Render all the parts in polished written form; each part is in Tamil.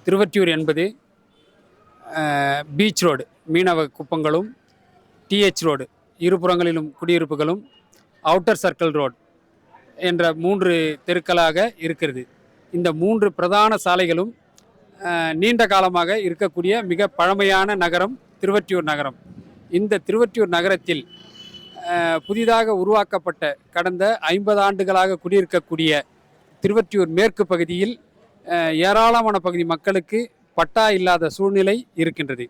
திருவொற்றியூர் என்பது பீச் ரோடு, மீனவ குப்பங்களும், டிஹெச் ரோடு இருபுறங்களிலும் குடியிருப்புகளும், அவுட்டர் சர்க்கிள் ரோடு என்ற 3 தெருக்களாக இருக்கிறது. இந்த 3 பிரதான சாலைகளும் நீண்ட காலமாக இருக்கக்கூடிய மிக பழமையான நகரம் திருவொற்றியூர் நகரம். இந்த திருவொற்றியூர் நகரத்தில் புதிதாக உருவாக்கப்பட்ட கடந்த 50 ஆண்டுகளாக குடியிருக்கக்கூடிய திருவொற்றியூர் மேற்கு பகுதியில் ஏராளமான பகுதி மக்களுக்கு பட்டா இல்லாத சூழ்நிலை இருக்கின்றது.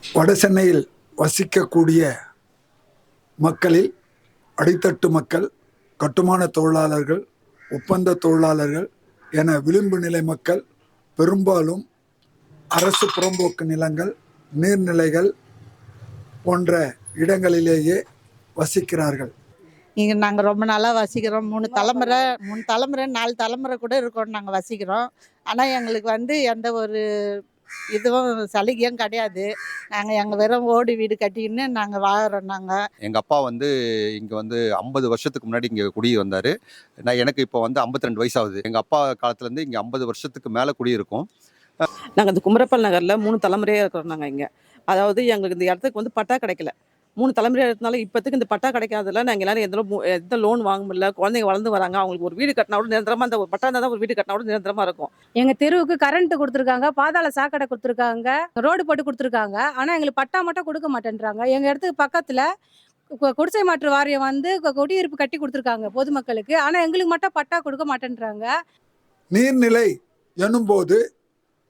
வட சென்னையில் வசிக்கக்கூடிய மக்களில் அடித்தட்டு மக்கள், கட்டுமான தொழிலாளர்கள், ஒப்பந்த தொழிலாளர்கள் என விளிம்பு நிலை மக்கள் பெரும்பாலும் அரசு புறம்போக்கு நிலங்கள், நீர்நிலைகள் போன்ற இடங்களிலேயே வசிக்கிறார்கள். இங்கே நாங்கள் ரொம்ப நாளாக வசிக்கிறோம். 3 தலைமுறை 4 தலைமுறை கூட இருக்கோம் நாங்கள் வசிக்கிறோம். ஆனால் எங்களுக்கு எந்த ஒரு இதுவும் சலுகையும் கிடையாது. நாங்கள் எங்கள் வெறும் ஓடு வீடு கட்டிக்கின்னு நாங்கள் வாழறோம். எங்கள் அப்பா இங்கே 50 வருஷத்துக்கு முன்னாடி இங்கே குடி வந்தார். எனக்கு இப்போ 52 வயசாகுது. எங்கள் அப்பா காலத்துலேருந்து இங்கே 50 வருஷத்துக்கு மேலே குடியிருக்கோம். நாங்கள் இந்த குமரப்பல் நகரில் 3 தலைமுறையாக இருக்கிறோம். நாங்கள் இங்கே அதாவது எங்களுக்கு இந்த இடத்துக்கு பட்டா கிடைக்கல. 3 தலைமுறையாக இருக்கிறதுனால இப்போத்துக்கு இந்த பட்டா கிடைக்காதல நாங்கள் எல்லோரும் எந்த லோன் வாங்க முடியல. குழந்தைங்க வளர்ந்து வராங்க. அவங்களுக்கு ஒரு வீடு கட்டினா கூட நிரந்தரமாக, அந்த ஒரு பட்டா இருந்தால் தான் ஒரு வீடு கட்டினா கூட நிரந்தரமாக இருக்கும். எங்கள் தெருவுக்கு கரண்ட் கொடுத்துருக்காங்க, பாதாள சாக்கடை கொடுத்துருக்காங்க, ரோடு போட்டு கொடுத்துருக்காங்க. ஆனால் எங்களுக்கு பட்டா மட்டும் கொடுக்க மாட்டேன்றாங்க. எங்கள் இடத்துக்கு பக்கத்தில் குடிசை மாற்று வாரியம் குடியிருப்பு கட்டி கொடுத்துருக்காங்க பொதுமக்களுக்கு. ஆனால் எங்களுக்கு மட்டும் பட்டா கொடுக்க மாட்டேன்றாங்க. நீர்நிலை எனும்போது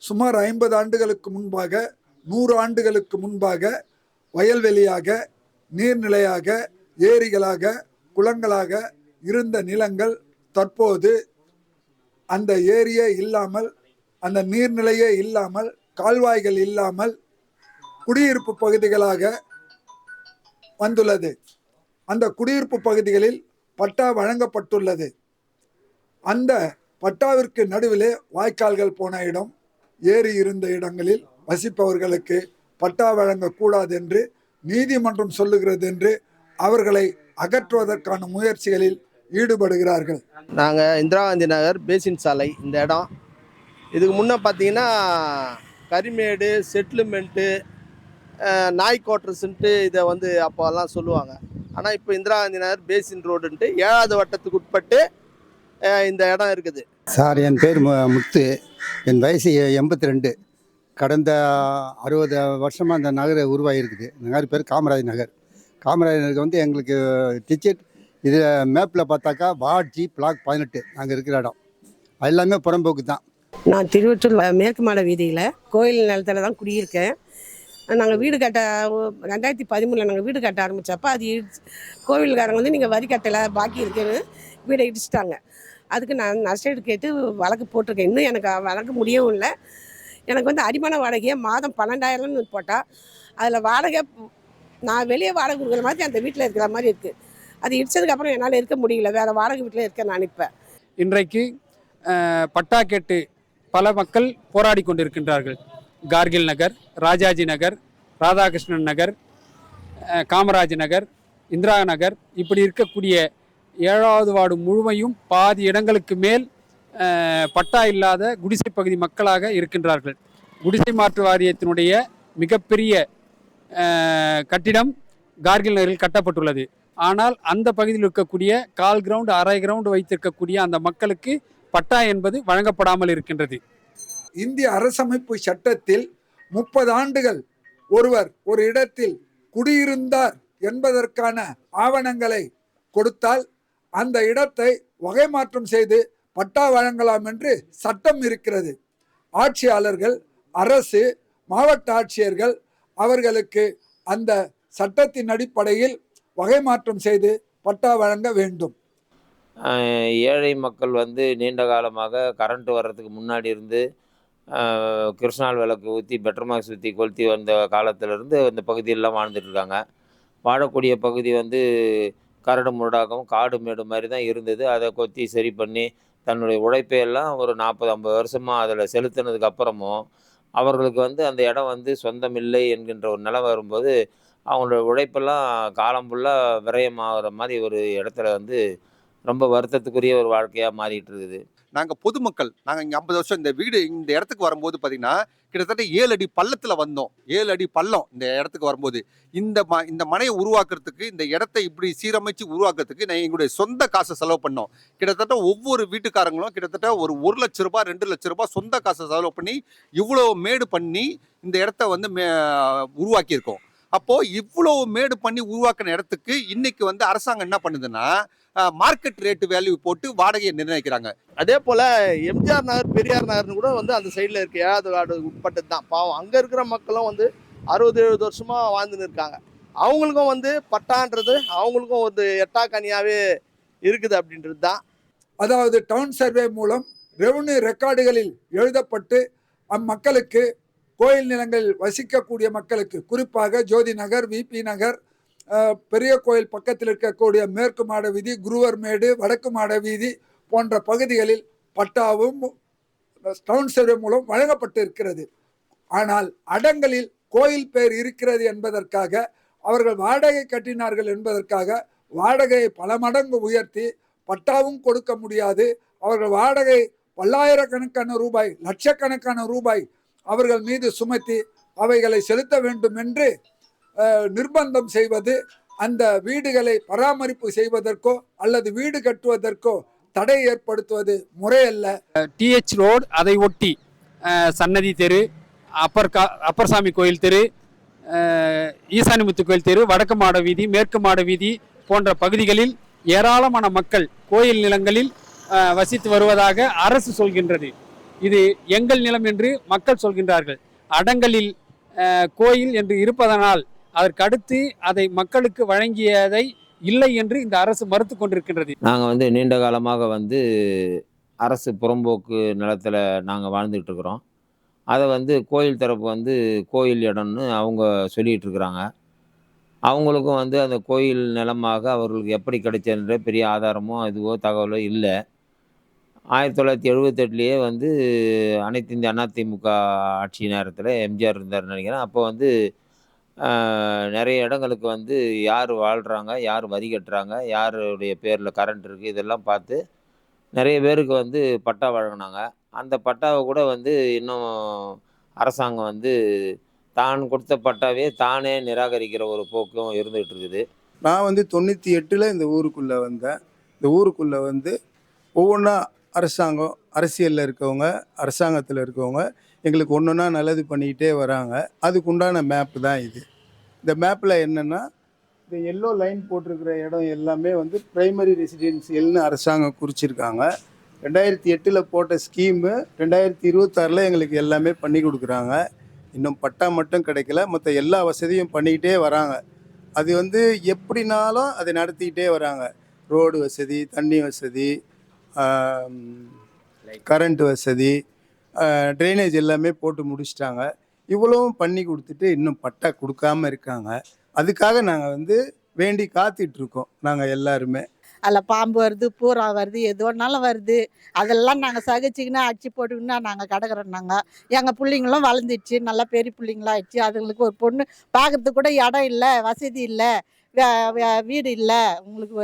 சுமார் 50 ஆண்டுகளுக்கு முன்பாக, 100 ஆண்டுகளுக்கு முன்பாக வயல்வெளியாக, நீர்நிலையாக, ஏரிகளாக, குளங்களாக இருந்த நிலங்கள் தற்போது அந்த ஏரியே இல்லாமல், அந்த நீர்நிலையே இல்லாமல், கால்வாய்கள் இல்லாமல் குடியிருப்பு பகுதிகளாக வந்துள்ளது. அந்த குடியிருப்பு பகுதிகளில் பட்டா வழங்கப்பட்டுள்ளது. அந்த பட்டாவிற்கு நடுவிலே வாய்க்கால்கள் போன இடம், ஏரி இருந்த இடங்களில் வசிப்பவர்களுக்கு பட்டா வழங்கக்கூடாது என்று நீதிமன்றம் சொல்லுகிறது என்று அவர்களை அகற்றுவதற்கான முயற்சிகளில் ஈடுபடுகிறார்கள். நாங்கள் இந்திரா காந்தி நகர் பேசின் சாலை இந்த இடம். இதுக்கு முன்னே பார்த்தீங்கன்னா கரிமேடு, செட்டில்மெண்ட்டு, நாய் குவார்ட்டர்ஸுன்ட்டு இதை அப்போல்லாம் சொல்லுவாங்க. ஆனால் இப்போ இந்திரா காந்தி நகர் பேசின் ரோடுன்ட்டு 7வது வட்டத்துக்கு உட்பட்டு இந்த இடம் இருக்குது. சார், என் பேர் முத்து. என் வயசு 82. கடந்த 60 வருஷமாக அந்த நகர் உருவாகிருக்குது. இந்த நகர் பேர் காமராஜ் நகர். காமராஜ் நகருக்கு எங்களுக்கு டிக்கெட் இது மேப்பில் பார்த்தாக்கா வார்ட்ஜி பிளாக் 18 நாங்கள் இருக்கிற இடம். எல்லாமே புறம்போக்கு தான். நான் திருவொற்றியூர் மேற்கு மாட வீதியில் கோயில் நிலத்தில் தான் குடியிருக்கேன். நாங்கள் வீடு கட்ட 2013 நாங்கள் வீடு கட்ட ஆரம்பித்தப்போ அது கோவில்காரங்க நீங்கள் வரி கட்டலை, பாக்கி இருக்குன்னு வீடை இடிச்சிட்டாங்க. அதுக்கு நான் நஷ்டஈடு கேட்டு வழக்கு போட்டிருக்கேன். இன்னும் எனக்கு வழக்கு முடியவும் இல்லை. எனக்கு அடிமான வாடகையை மாதம் 12,000ன்னு போட்டால் அதில் வாடகை நான் வெளியே வாடகை கொடுக்குற மாதிரி அந்த வீட்டில் இருக்கிற மாதிரி இருக்குது. அது இடித்ததுக்கப்புறம் என்னால் இருக்க முடியல. வேறு வாடகை வீட்டில் இருக்கேன் நான். இப்போ இன்றைக்கு பட்டா கேட்டு பல மக்கள் போராடி கொண்டிருக்கின்றார்கள். கார்கில் நகர், ராஜாஜி நகர், ராதாகிருஷ்ணன் நகர், காமராஜ் நகர், இந்திரா நகர், இப்படி இருக்கக்கூடிய 7வது வார்டு முழுமையும் பாதி இடங்களுக்கு மேல் பட்டா இல்லாத குடிசை பகுதி மக்களாக இருக்கின்றார்கள். குடிசை மாற்று வாரியத்தினுடைய மிகப்பெரிய கட்டிடம் கார்கில் நகரில் கட்டப்பட்டுள்ளது. ஆனால் அந்த பகுதியில் இருக்கக்கூடிய 1/4 கிரவுண்டு, 1/2 கிரவுண்டு வைத்திருக்கக்கூடிய அந்த மக்களுக்கு பட்டா என்பது வழங்கப்படாமல் இருக்கின்றது. இந்திய அரசமைப்பு சட்டத்தில் 30 ஆண்டுகள் ஒருவர் ஒரு இடத்தில் குடியிருந்தார் என்பதற்கான ஆவணங்களை கொடுத்தால் அந்த இடத்தை வகை மாற்றம் செய்து பட்டா வழங்கலாம் என்று சட்டம் இருக்கிறது. ஆட்சியாளர்கள், அரசு, மாவட்ட ஆட்சியர்கள் அவர்களுக்கு அந்த சட்டத்தின் அடிப்படையில் வகை மாற்றம் செய்து பட்டா வழங்க வேண்டும். ஏழை மக்கள் நீண்ட காலமாக கரண்ட் வர்றதுக்கு முன்னாடி இருந்து கிருஷ்ணால் விளக்கு ஊற்றி, பெட்ரோமாக்ஸ் ஊற்றி கொளுத்தி வந்த காலத்திலேருந்து இந்த பகுதியெல்லாம் வாழ்ந்துட்டுருக்காங்க. வாழக்கூடிய பகுதி கரடு முரடாகவும் காடு மேடு மாதிரி தான் இருந்தது. அதை கொத்தி சரி பண்ணி தன்னுடைய உழைப்பையெல்லாம் ஒரு 40-50 வருஷமாக அதில் செலுத்தினதுக்கு அப்புறமும் அவர்களுக்கு அந்த இடம் சொந்தமில்லை என்கின்ற ஒரு நிலை வரும்போது அவங்களோட உழைப்பெல்லாம் காலம் ஃபுல்லாக விரயமாகிற மாதிரி ஒரு இடத்துல ரொம்ப வருத்தத்துக்குரிய ஒரு வாழ்க்கையாக மாறிட்டு இருக்குது. நாங்கள் பொதுமக்கள் நாங்கள் இங்கே 50 வருஷம் இந்த இடத்துக்கு வரும்போது பார்த்தீங்கன்னா கிட்டத்தட்ட 7 அடி பள்ளத்தில் வந்தோம். 7 அடி பள்ளம் இந்த இடத்துக்கு வரும்போது இந்த மனையை உருவாக்குறதுக்கு, இந்த இடத்த இப்படி சீரமைச்சு உருவாக்குறதுக்கு நான் எங்களுடைய சொந்த காசை செலவு பண்ணோம். கிட்டத்தட்ட ஒவ்வொரு வீட்டுக்காரங்களும் கிட்டத்தட்ட ஒரு 1 லட்ச ரூபாய் 2 லட்ச ரூபாய் சொந்த காசை செலவு பண்ணி இவ்வளோ மேடு பண்ணி இந்த இடத்த வந்து உருவாக்கியிருக்கோம். அப்போது இவ்வளோ மேடு பண்ணி உருவாக்கின இடத்துக்கு இன்னைக்கு வந்து அரசாங்கம் என்ன பண்ணுதுன்னா மார்க்கெட் ரேட்டு வேல்யூ போட்டு வாடகையை நிர்ணயிக்கிறாங்க. அதே போல் எம்ஜிஆர் நகர், பெரியார் நகர்னு கூட வந்து அந்த சைடில் இருக்க 7வது வார்டு உட்பட்டது தான். பாவம் அங்கே இருக்கிற மக்களும் வந்து 60-70 வருஷமாக வாழ்ந்துன்னு இருக்காங்க. அவங்களுக்கும் வந்து பட்டான்றது அவங்களுக்கும் ஒரு எட்டாக்கனியாகவே இருக்குது அப்படின்றது தான். அதாவது டவுன் சர்வே மூலம் ரெவன்யூ ரெக்கார்டுகளில் எழுதப்பட்டு அம்மக்களுக்கு கோயில் நிலங்களில் வசிக்கக்கூடிய மக்களுக்கு, குறிப்பாக ஜோதி நகர், விபி நகர், பெரிய கோயில் பக்கத்தில் இருக்கக்கூடிய மேற்கு மாட வீதி, குருவர் மேடு, வடக்கு மாட வீதி போன்ற பகுதிகளில் பட்டாவும் டவுன் சர்வே மூலம் வழங்கப்பட்டு இருக்கிறது. ஆனால் அடங்கலில் கோயில் பெயர் இருக்கிறது என்பதற்காக, அவர்கள் வாடகை கட்டினார்கள் என்பதற்காக வாடகையை பல மடங்கு உயர்த்தி பட்டாவும் கொடுக்க முடியாது. அவர்கள் வாடகை பல்லாயிரக்கணக்கான ரூபாய், லட்சக்கணக்கான ரூபாய் அவர்கள் மீது சுமத்தி அவைகளை செலுத்த வேண்டும் என்று நிர்பந்தம் செய்வது, அந்த வீடுகளை பராமரிப்பு செய்வதற்கோ அல்லது வீடு கட்டுவதற்கோ தடை ஏற்படுத்துவது முறையல்ல. டிஹெச் ரோடு, அதை ஒட்டி சன்னதி தெரு, அப்பர்சாமி கோயில் தெரு, ஈசானிமுத்து கோயில் தெரு, வடக்கு மாட வீதி, மேற்கு மாட வீதி போன்ற பகுதிகளில் ஏராளமான மக்கள் கோயில் நிலங்களில் வசித்து வருவதாக அரசு சொல்கின்றது. இது எங்கள் நிலம் என்று மக்கள் சொல்கின்றார்கள். அடங்கலில் கோயில் என்று இருப்பதனால் அதற்கடுத்து அதை மக்களுக்கு வழங்கியதை இல்லை என்று இந்த அரசு மறுத்து கொண்டிருக்கின்றது. நாங்கள் வந்து நீண்ட காலமாக வந்து அரசு புறம்போக்கு நிலத்தில் நாங்கள் வாழ்ந்துக்கிட்டு இருக்கிறோம். அதை வந்து கோயில் தரப்பு வந்து கோயில் இடம்னு அவங்க சொல்லிகிட்டு இருக்கிறாங்க. அவங்களுக்கும் வந்து அந்த கோயில் நிலமாக அவர்களுக்கு எப்படி கிடைச்சதுன்ற பெரிய ஆதாரமோ இதுவோ தகவலோ இல்லை. 1978 வந்து அனைத்து இந்திய அதிமுக ஆட்சி நேரத்தில் எம்ஜிஆர் இருந்தார் நினைக்கிறேன். அப்போ வந்து நிறைய இடங்களுக்கு வந்து யார் வாழ்கிறாங்க, யார் வரி கட்டுறாங்க, யாருடைய பேரில் கரண்ட் இருக்குது, இதெல்லாம் பார்த்து நிறைய பேருக்கு வந்து பட்டா வழங்கினாங்க. அந்த பட்டாவை கூட வந்து இன்னும் அரசாங்கம் வந்து தான் கொடுத்த பட்டாவே தானே நிராகரிக்கிற ஒரு போக்கும் இருந்துகிட்டு இருக்குது. நான் வந்து 98 இந்த ஊருக்குள்ளே வந்தேன். இந்த ஊருக்குள்ளே வந்து ஒவ்வொன்றா அரசாங்கம், அரசியலில் இருக்கவங்க, அரசாங்கத்தில் இருக்கவங்க எங்களுக்கு ஒன்று ஒன்றா நல்லது பண்ணிக்கிட்டே வராங்க. அதுக்குண்டான மேப்பு தான் இது. இந்த மேப்பில் என்னென்னா, இந்த எல்லோ லைன் போட்டிருக்கிற இடம் எல்லாமே வந்து ப்ரைமரி ரெசிடென்சியல்னு அரசாங்கம் குறிச்சிருக்காங்க. 2008 போட்ட ஸ்கீமு 2026 எங்களுக்கு எல்லாமே பண்ணி கொடுக்குறாங்க. இன்னும் பட்டா மட்டும் கிடைக்கல, மற்ற எல்லா வசதியும் பண்ணிக்கிட்டே வராங்க. அது வந்து எப்படினாலும் அதை நடத்திக்கிட்டே வராங்க. ரோடு வசதி, தண்ணி வசதி, கரண்ட் வசதி, ட்ரைனேஜ் எல்லாமே போட்டு முடிச்சிட்டாங்க. இவ்வளவும் பண்ணி கொடுத்துட்டு இன்னும் பட்டா கொடுக்காம இருக்காங்க. அதுக்காக நாங்கள் வந்து வேண்டி காத்துட்ருக்கோம் நாங்கள் எல்லாருமே. அதில் பாம்பு வருது, பூரா வருது, எது ஒன்றாலும் வருது. அதெல்லாம் நாங்கள் சகிச்சிக்கின்னு அடிச்சு போட்டுக்கின்னு நாங்கள் கிடக்குறோம். எங்கள் பிள்ளைங்களும் வளர்ந்துடுச்சு, நல்லா பெரிய பிள்ளைங்களாகிடுச்சு. அதுங்களுக்கு ஒரு பொண்ணு பார்க்கறதுக்கு கூட இடம் இல்லை, வசதி இல்லை, வீடு இல்லை, உங்களுக்கு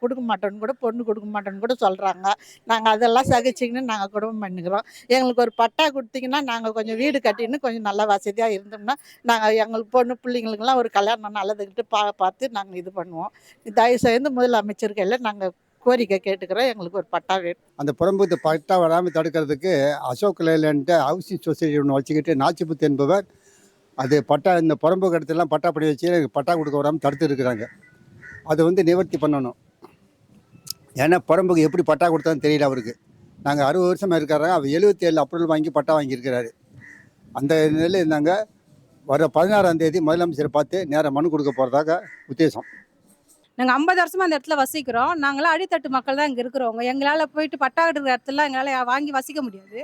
கொடுக்க மாட்டோன்னு கூட, பொண்ணு கொடுக்க மாட்டோன்னு கூட சொல்கிறாங்க. நாங்கள் அதெல்லாம் சகிச்சிக்கின்னு நாங்கள் குடும்பம் பண்ணிக்கிறோம். எங்களுக்கு ஒரு பட்டா கொடுத்தீங்கன்னா நாங்கள் கொஞ்சம் வீடு கட்டின்னு கொஞ்சம் நல்லா வசதியாக இருந்தோம்னா நாங்கள் எங்களுக்கு பொண்ணு பிள்ளைங்களுக்கெல்லாம் ஒரு கல்யாணம் நல்லதுக்கிட்டு பார்த்து நாங்கள் இது பண்ணுவோம். தயவு செய்து முதலமைச்சர்கள் நாங்கள் கோரிக்கை கேட்டுக்கிறோம், எங்களுக்கு ஒரு பட்டா வேணும். அந்த புறம்போக்கு பட்டா வராமல் தடுக்கிறதுக்கு அசோக் லேலன்ட்டு ஹவுசிங் சொசைட்டி ஒன்று வச்சுக்கிட்டு நாச்சிபுத்து என்பவர் அது பட்டா, இந்த புறம்போக்கு இடத்துலாம் பட்டா படி வச்சு பட்டா கொடுக்க வராமல் தடுத்து இருக்கிறாங்க. அதை வந்து நிவர்த்தி பண்ணணும். ஏன்னா புறம்போக்கு எப்படி பட்டா கொடுத்தான்னு தெரியல அவருக்கு. நாங்கள் 60 வருஷமாக இருக்கிறாங்க. அவர் 77 அப்ரூவல் வாங்கி பட்டா வாங்கியிருக்கிறாரு. அந்த நிலையில் இருந்தாங்க. வர 16ஆம் தேதி முதலமைச்சரை பார்த்து நேராக மனு கொடுக்க போகிறதாக உத்தேசம். நாங்கள் 50 வருஷமாக அந்த இடத்துல வசிக்கிறோம். நாங்களாம் அடித்தட்டு மக்கள் தான் இங்கே இருக்கிறவங்க. எங்களால் போயிட்டு பட்டா இருக்கிற இடத்துல எங்களால் வாங்கி வசிக்க முடியாது.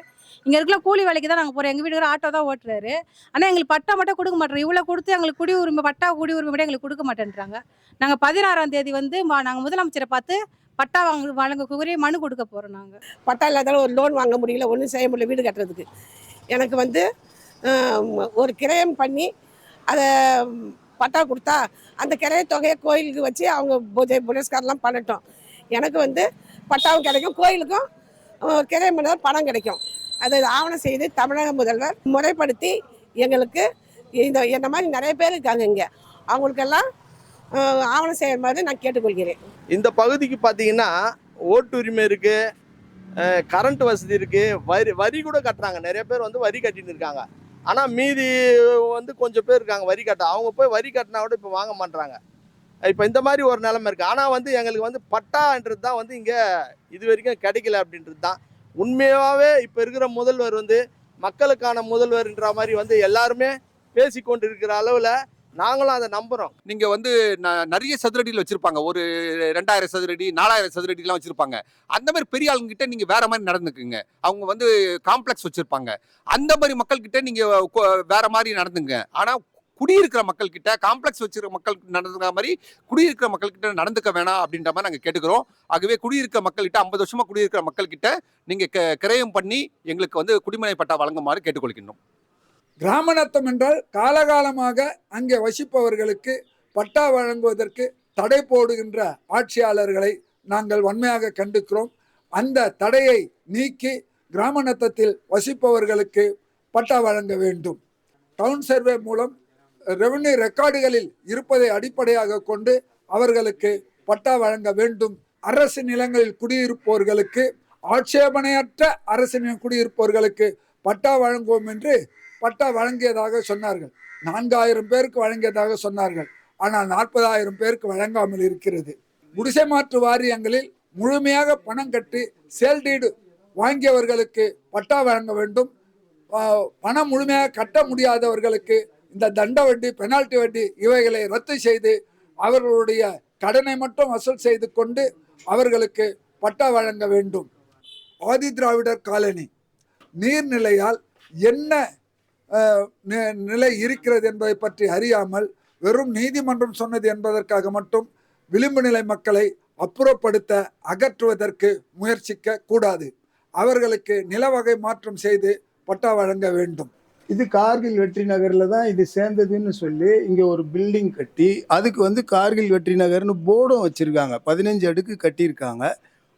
இங்கே இருக்கிற கூலி வேலைக்கு தான் நாங்கள் போகிறோம். எங்கள் வீட்டுக்கு ஆட்டோ தான் ஓட்டுறாரு. ஆனால் எங்களுக்கு பட்டா மட்டும் கொடுக்க மாட்டோம். இவ்வளோ கொடுத்து எங்களுக்கு குடியுரிமை, பட்டா குடியுரிமை கூட எங்களுக்கு கொடுக்க மாட்டேன்றாங்க. நாங்கள் 16ஆம் தேதி வந்து நாங்கள் முதலமைச்சரை பார்த்து பட்டா வழங்கக்கூடிய மனு கொடுக்க போகிறோம். நாங்கள் பட்டா இல்லாதாலும் ஒரு லோன் வாங்க முடியல, ஒன்றும் செய்ய முடியல வீடு கட்டுறதுக்கு. எனக்கு வந்து ஒரு கிரயம் பண்ணி அதை பட்டா கொடுத்தா அந்த கிரைய தொகையை கோயிலுக்கு வச்சு அவங்க பூஜை புனஸ்காரெலாம் பண்ணட்டும். எனக்கு வந்து பட்டாவும் கிடைக்கும், கோயிலுக்கும் கிரையம் பண்ணால் பணம் கிடைக்கும். அதை ஆவணம் செய்து தமிழக முதல்வர் முறைப்படுத்தி எங்களுக்கு இந்த மாதிரி நிறைய பேர் இருக்காங்க இங்கே, அவங்களுக்கெல்லாம் ஆவணம் செய்கிற மாதிரி நான் கேட்டுக்கொள்கிறேன். இந்த பகுதிக்கு பார்த்தீங்கன்னா ஓட்டுரிமை இருக்குது, கரண்ட் வசதி இருக்குது, வரி கூட கட்டுறாங்க. நிறைய பேர் வந்து வரி கட்டின்னு இருக்காங்க. ஆனால் மீதி வந்து கொஞ்சம் பேர் இருக்காங்க வரி கட்ட. அவங்க போய் வரி கட்டினா கூட இப்போ வாங்க மாட்றாங்க. இப்போ இந்த மாதிரி ஒரு நிலைமை இருக்குது. ஆனால் வந்து எங்களுக்கு வந்து பட்டான்றது தான் வந்து இங்கே இது வரைக்கும் கிடைக்கல அப்படின்றது தான் உண்மையாகவே. இப்போ இருக்கிற முதல்வர் வந்து மக்களுக்கான முதல்வர்ன்ற மாதிரி வந்து எல்லாருமே பேசிக்கொண்டு இருக்கிற அளவில் நாங்களும் அதை நம்புகிறோம். நீங்க வந்து நிறைய சதுரடியில் வச்சிருப்பாங்க, ஒரு 2000 சதுரடி 4000 சதுரடிலாம் வச்சிருப்பாங்க. அந்த மாதிரி பெரிய ஆளுங்க கிட்ட நீங்க வேற மாதிரி நடந்துக்குங்க. அவங்க வந்து காம்ப்ளெக்ஸ் வச்சிருப்பாங்க. அந்த மாதிரி மக்கள் கிட்ட நீங்க வேற மாதிரி நடந்துங்க. ஆனா குடியிருக்கிற மக்கள் கிட்ட, காம்ப்ளெக்ஸ் வச்சிருக்கிற மக்கள் நடந்துக்கிற மாதிரி குடியிருக்கிற மக்கள் கிட்ட நடந்துக்க வேணாம் அப்படின்ற மாதிரி நாங்கள் கேட்டுக்கிறோம். ஆகவே குடியிருக்கிற மக்கள்கிட்ட 50 வருஷமா குடியிருக்கிற மக்கள் கிட்ட நீங்க கிரயம் பண்ணி எங்களுக்கு வந்து குடிமனை பட்டா வழங்குமாறு கேட்டுக்கொள்கின்றோம். கிராம நத்தம் என்றால் காலகாலமாக அங்கே வசிப்பவர்களுக்கு பட்டா வழங்குவதற்கு தடை போடுகின்ற ஆட்சியாளர்களை நாங்கள் வன்மையாக கண்டிக்கிறோம். அந்த தடையை நீக்கி கிராம நத்தத்தில் வசிப்பவர்களுக்கு பட்டா வழங்க வேண்டும். டவுன் சர்வே மூலம் ரெவன்யூ ரெக்கார்டுகளில் இருப்பதை அடிப்படையாக கொண்டு அவர்களுக்கு பட்டா வழங்க வேண்டும். அரசு நிலங்களில் குடியிருப்பவர்களுக்கு, ஆட்சேபனையற்ற அரசு குடியிருப்பவர்களுக்கு பட்டா வழங்குவோம் என்று பட்டா வழங்கியதாக சொன்னார்கள். 4000 பேருக்கு வழங்கியதாக சொன்னார்கள். ஆனால் 40,000 பேருக்கு வழங்காமல் இருக்கிறது. குடிசை மாற்று வாரியங்களில் முழுமையாக பணம் கட்டி சேல்டீடு வாங்கியவர்களுக்கு பட்டா வழங்க வேண்டும். பணம் முழுமையாக கட்ட முடியாதவர்களுக்கு இந்த தண்ட வட்டி, பெனால்டி வட்டி இவைகளை ரத்து செய்து அவர்களுடைய கடனை மட்டும் வசூல் செய்து கொண்டு அவர்களுக்கு பட்டா வழங்க வேண்டும். ஆதி திராவிடர் காலனி நீர்நிலையால் என்ன நிலை இருக்கிறது என்பதை பற்றி அறியாமல் வெறும் நீதிமன்றம் சொன்னது என்பதற்காக மட்டும் விளிம்பு நிலை மக்களை அப்புறப்படுத்த, அகற்றுவதற்கு முயற்சிக்க கூடாது. அவர்களுக்கு நிலவகை மாற்றம் செய்து பட்டா வழங்க வேண்டும். இது கார்கில் வெற்றி நகரில் தான் இது சேர்ந்ததுன்னு சொல்லி இங்கே ஒரு பில்டிங் கட்டி அதுக்கு வந்து கார்கில் வெற்றி நகர்னு போர்டும் வச்சுருக்காங்க. 15 அடுக்கு கட்டியிருக்காங்க.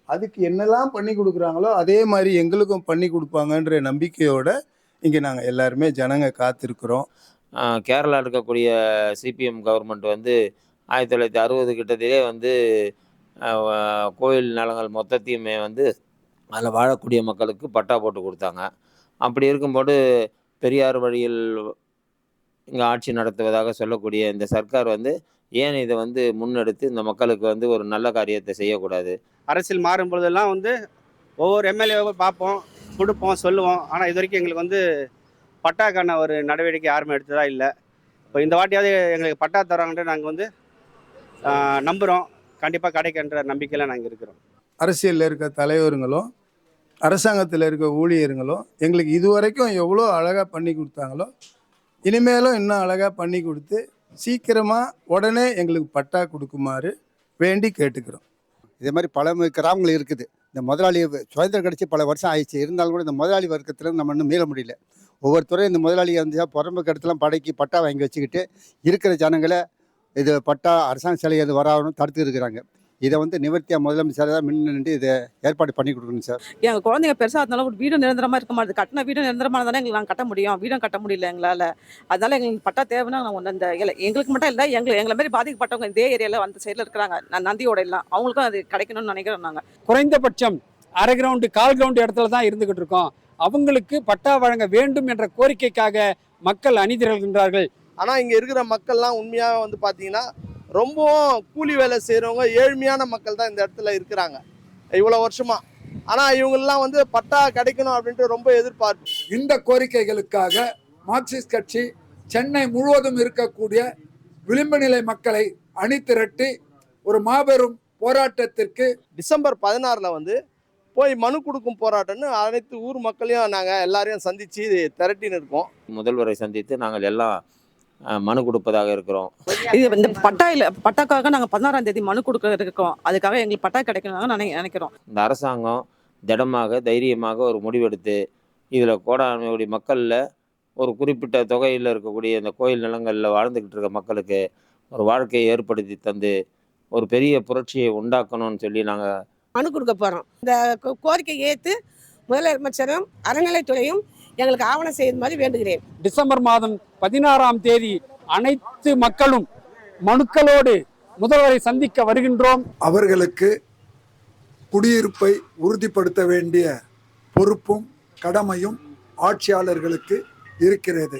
அதுக்கு என்னெல்லாம் பண்ணி கொடுக்குறாங்களோ அதே மாதிரி எங்களுக்கும் பண்ணி கொடுப்பாங்கன்ற நம்பிக்கையோடு இங்கே நாங்கள் எல்லாருமே ஜனங்க காத்திருக்கிறோம். கேரளா இருக்கக்கூடிய சிபிஎம் கவர்மெண்ட் வந்து 1960 கிட்டத்திலே வந்து கோயில் நிலங்கள் மொத்தத்தையுமே வந்து அதில் வாழக்கூடிய மக்களுக்கு பட்டா போட்டு கொடுத்தாங்க. அப்படி இருக்கும்போது பெரியார் வழியில் இங்கே ஆட்சி நடத்துவதாக சொல்லக்கூடிய இந்த சர்க்கார் வந்து ஏன் இதை வந்து முன்னெடுத்து இந்த மக்களுக்கு வந்து ஒரு நல்ல காரியத்தை செய்யக்கூடாது? அரசியல் மாறும் பொழுதெல்லாம் வந்து ஒவ்வொரு எம்எல்ஏவை பார்ப்போம், கொடுப்போம், சொல்லுவோம். ஆனால் இது வரைக்கும் எங்களுக்கு வந்து பட்டாக்கான ஒரு நடவடிக்கை யாருமே எடுத்ததா இல்லை. இப்போ இந்த வாட்டியாவது எங்களுக்கு பட்டா தராங்கன்ட்டு நாங்கள் வந்து நம்புகிறோம். கண்டிப்பாக கிடைக்கின்ற நம்பிக்கையில் நாங்கள் இருக்கிறோம். அரசியலில் இருக்க தலைவருங்களும் அரசாங்கத்தில் இருக்க ஊழியர்களும் எங்களுக்கு இதுவரைக்கும் எவ்வளோ அழகாக பண்ணி கொடுத்தாங்களோ இனிமேலும் இன்னும் அழகாக பண்ணி கொடுத்து சீக்கிரமாக உடனே எங்களுக்கு பட்டா கொடுக்குமாறு வேண்டி கேட்டுக்கிறோம். இதே மாதிரி பல கிராமங்கள் இருக்குது. இந்த முதலாளி சுதந்திரம் கிடச்சி பல வருஷம் ஆயிடுச்சு. இருந்தாலும் கூட இந்த முதலாளி வர்க்கத்தில் நம்ம இன்னும் மீள முடியல. ஒவ்வொருத்தரும் இந்த முதலாளியை வந்து புறம்பு இடத்துலாம் படைக்கு பட்டா வாங்கி வச்சுக்கிட்டு இருக்கிற ஜனங்களை இது பட்டா அரசாங்க சிலை அது வராமல் தடுத்து இருக்கிறாங்க. இதை வந்து நிவர்த்தியாக முதலமைச்சர் தான் நின்று இதை ஏற்பாடு பண்ணி கொடுக்கணும் சார். எங்கள் குழந்தைங்க பெருசாக இருந்தாலும் ஒரு வீடு நிரந்தரமாக இருக்க மாட்டேது. கட்டின வீடு நிரந்தரமாக தானே எங்களுக்கு நாங்கள் கட்ட முடியும். வீடும் கட்ட முடியல எங்களால். அதனால எங்களுக்கு பட்டா தேவைன்னா நாங்கள் ஒன்று இந்த எங்களுக்கு மட்டும் இல்லை, எங்களை மாதிரி பாதிக்கப்பட்டவங்க இதே ஏரியாவில் அந்த சைடில் இருக்கிறாங்க. நந்தியோட எல்லாம் அவங்களுக்கும் அது கிடைக்கணும்னு நினைக்கிறோம். நாங்கள் குறைந்தபட்சம் அரை கிரவுண்டு 1/4 கிரவுண்டு இடத்துல தான் இருந்துகிட்டு இருக்கோம். அவங்களுக்கு பட்டா வழங்க வேண்டும் என்ற கோரிக்கைக்காக மக்கள் அணிதிரள்கின்றார்கள். ஆனால் இங்கே இருக்கிற மக்கள்லாம் உண்மையாக வந்து பார்த்தீங்கன்னா ரொம்பவும் கூலி வேலை செய்கிறவங்க ஏழ்மையான மக்கள் தான் இந்த இடத்துல இருக்கிறாங்க இவ்வளோ வருஷமாக. ஆனால் இவங்கெல்லாம் வந்து பட்டா கிடைக்கணும் அப்படின்ட்டு ரொம்ப எதிர்பார்ப்பு. இந்த கோரிக்கைகளுக்காக மார்க்சிஸ்ட் கட்சி சென்னை முழுவதும் இருக்கக்கூடிய விளிம்பு நிலை மக்களை அணிதிரட்டி ஒரு மாபெரும் போராட்டத்திற்கு டிசம்பர் 16 வந்து போய் மனு கொடுக்கும் போராட்டம்னு அனைத்து ஊர் மக்களையும் நாங்கள் எல்லாரையும் சந்தித்து திரட்டின்னு இருக்கோம். முதல்வரை சந்தித்து நாங்கள் எல்லாம் மனு கொடுப்பதாக இருக்கிறோம். இது இந்த பட்டாக்காக நாங்கள் 16ஆம் தேதி மனு கொடுக்க இருக்கோம். அதுக்காக எங்களுக்கு பட்டா கிடைக்கணும் நினைக்கிறோம். இந்த அரசாங்கம் திடமாக தைரியமாக ஒரு முடிவெடுத்து இதில் கோடான மக்களில் ஒரு குறிப்பிட்ட தொகையில் இருக்கக்கூடிய இந்த கோயில் நிலங்களில் வாழ்ந்துக்கிட்டு இருக்க மக்களுக்கு ஒரு வாழ்க்கையை ஏற்படுத்தி தந்து ஒரு பெரிய புரட்சியை உண்டாக்கணும்னு சொல்லி நாங்கள் மனு கொடுக்க போகிறோம். இந்த கோரிக்கையை ஏற்று முதலமைச்சரும் அறநிலைத்துறையும் எங்களுக்கு ஆவணம் செய்யும் மாதிரி வேண்டுகிறேன். டிசம்பர் மாதம் 16ஆம் தேதி அனைத்து மக்களும் மனுக்களோடு முதல்வரை சந்திக்க வருகின்றோம். அவர்களுக்கு குடியிருப்பை உறுதிப்படுத்த வேண்டிய பொறுப்பும் கடமையும் ஆட்சியாளர்களுக்கு இருக்கிறது.